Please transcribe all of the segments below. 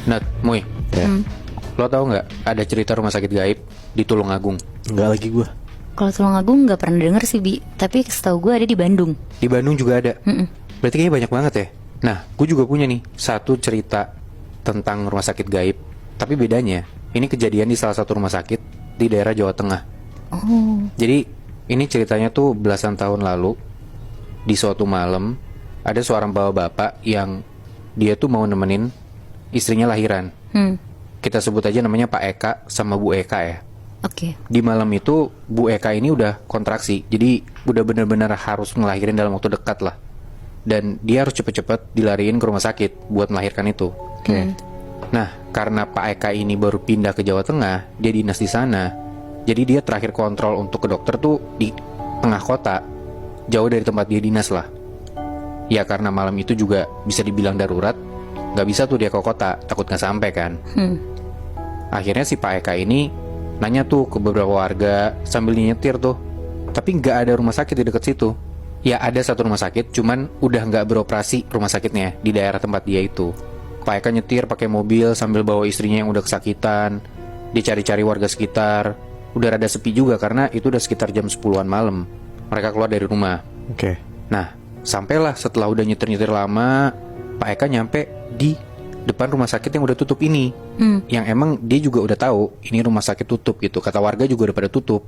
Nat, Muy, Ya. lo tau nggak ada cerita rumah sakit gaib di Tulungagung? Enggak lagi gue. Kalau Tulungagung nggak pernah denger sih, Bi. Tapi setahu gue ada di Bandung. Di Bandung juga ada. Berarti kayaknya banyak banget ya. Nah, gue juga punya nih satu cerita tentang rumah sakit gaib. Tapi bedanya, ini kejadian di salah satu rumah sakit di daerah Jawa Tengah. Oh. Jadi, ini ceritanya tuh belasan tahun lalu. Di suatu malam, ada seorang bapak-bapak yang dia tuh mau nemenin istrinya lahiran. Kita sebut aja namanya Pak Eka sama Bu Eka ya. Oke. Di malam itu Bu Eka ini udah kontraksi, jadi udah bener-bener harus ngelahirin dalam waktu dekat lah. Dan dia harus cepet-cepet dilariin ke rumah sakit buat melahirkan itu. Oke. Nah, karena Pak Eka ini baru pindah ke Jawa Tengah, dia dinas di sana. Jadi dia terakhir kontrol untuk ke dokter tuh di tengah kota, jauh dari tempat dia dinas lah. Ya karena malam itu juga bisa dibilang darurat, nggak bisa tuh dia ke kota, takut nggak sampai kan. Akhirnya si Pak Eka ini nanya tuh ke beberapa warga sambil nyetir tuh, tapi nggak ada rumah sakit di dekat situ. Ya ada satu rumah sakit, cuman udah nggak beroperasi rumah sakitnya di daerah tempat dia itu. Pak Eka nyetir pakai mobil sambil bawa istrinya yang udah kesakitan. Dia cari-cari warga sekitar. Udah rada sepi juga karena itu udah sekitar jam 10-an malam. Mereka keluar dari rumah. Oke. Nah, sampailah setelah udah nyetir-nyetir lama, Pak Eka nyampe di depan rumah sakit yang udah tutup ini. Yang emang dia juga udah tahu ini rumah sakit tutup gitu. Kata warga juga udah pada tutup.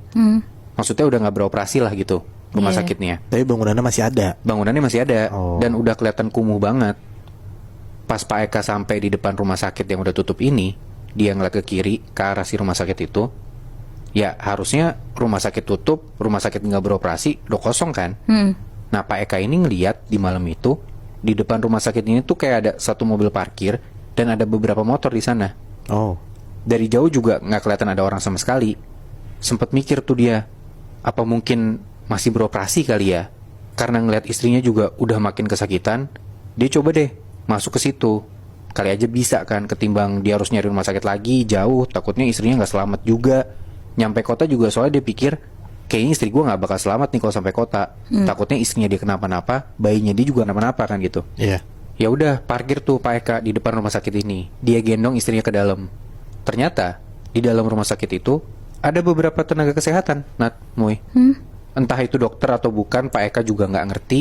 Maksudnya udah nggak beroperasi lah gitu rumah Iya. sakitnya. Tapi bangunannya masih ada. Bangunannya masih ada Oh. dan udah kelihatan kumuh banget. Pas Pak Eka sampai di depan rumah sakit yang udah tutup ini, dia ngeliat ke kiri ke arah si rumah sakit itu. Ya harusnya rumah sakit tutup, rumah sakit nggak beroperasi, udah kosong kan. Nah Pak Eka ini ngeliat di malam itu di depan rumah sakit ini tuh kayak ada satu mobil parkir dan ada beberapa motor di sana. Oh. Dari jauh juga nggak kelihatan ada orang sama sekali. Sempet mikir tuh dia, apa mungkin masih beroperasi kali ya? Karena ngeliat istrinya juga udah makin kesakitan, dia coba deh masuk ke situ. Kali aja bisa kan, ketimbang dia harus nyari rumah sakit lagi jauh, takutnya istrinya nggak selamat juga. Nyampe kota juga soalnya dia pikir, kayaknya istri gue nggak bakal selamat nih kalau sampai kota. Takutnya istrinya dia kenapa-napa, bayinya dia juga kenapa-napa kan gitu. Iya. Ya udah, parkir tuh Pak Eka di depan rumah sakit ini. Dia gendong istrinya ke dalam. Ternyata di dalam rumah sakit itu ada beberapa tenaga kesehatan, Nat, Muy. Entah itu dokter atau bukan, Pak Eka juga nggak ngerti.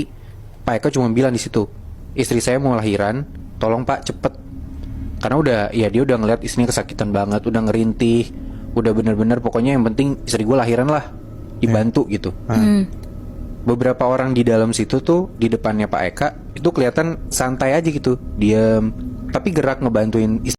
Pak Eka cuma bilang di situ, istri saya mau lahiran, tolong Pak cepet. Karena udah, ya dia udah ngeliat istrinya kesakitan banget, udah ngerintih, udah bener-bener pokoknya yang penting istri gue lahiran lah, dibantu gitu. Beberapa orang di dalam situ tuh di depannya Pak Eka itu kelihatan santai aja gitu, diem, tapi gerak ngebantuin istri.